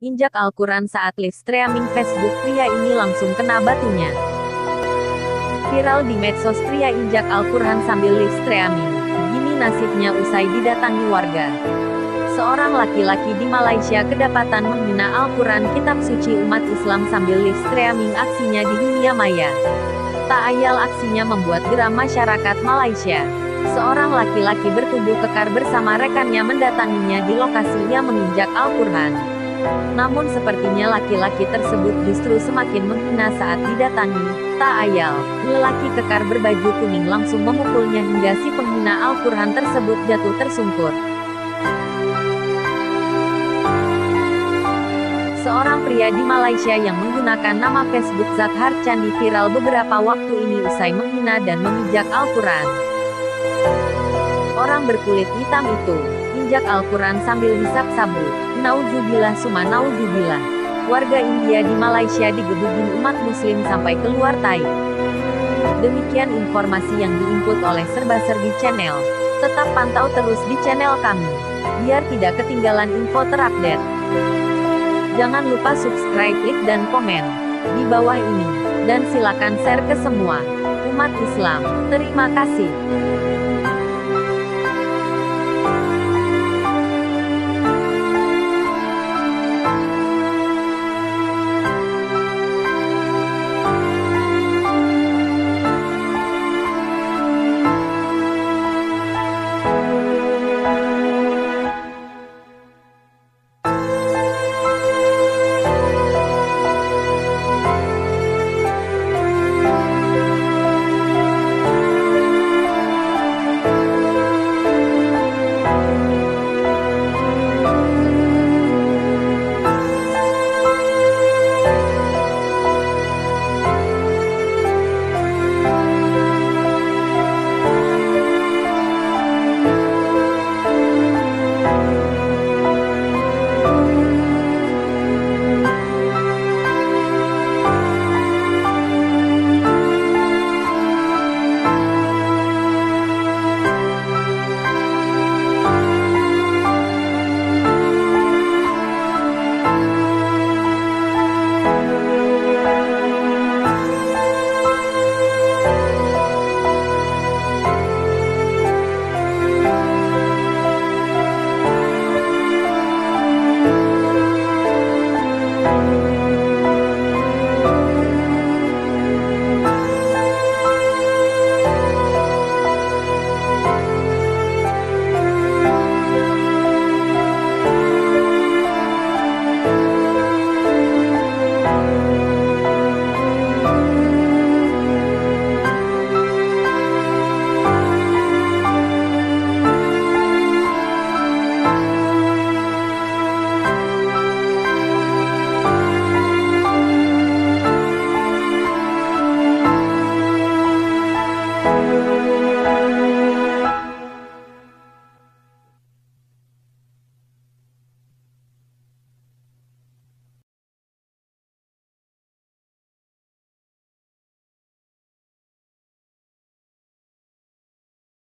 injak Al-Quran saat live streaming Facebook. Pria ini langsung kena batunya. Viral di medsos, pria injak Al-Quran sambil live streaming. Gini nasibnya usai didatangi warga. Seorang laki-laki di Malaysia kedapatan menghina Al-Quran, kitab suci umat Islam, sambil live streaming aksinya di dunia maya. Tak ayal aksinya membuat geram masyarakat Malaysia. Seorang laki-laki bertubuh kekar bersama rekannya mendatanginya di lokasi yang menginjak Al-Quran. Namun sepertinya laki-laki tersebut justru semakin menghina saat didatangi. Tak ayal, lelaki kekar berbaju kuning langsung memukulnya hingga si penghina Al-Quran tersebut jatuh tersungkur. Seorang pria di Malaysia yang menggunakan nama Facebook Zakhar Candi viral beberapa waktu ini usai menghina dan memijak Al-Quran. Orang berkulit hitam itu injak Al-Quran sambil hisap sabu. Nauzubillah summa nauzubillah. Warga India di Malaysia digebugin umat muslim sampai keluar tai. Demikian informasi yang diinput oleh Serba-Serbi Channel. Tetap pantau terus di channel kami, biar tidak ketinggalan info terupdate. Jangan lupa subscribe, like, dan komen di bawah ini. Dan silakan share ke semua umat Islam. Terima kasih.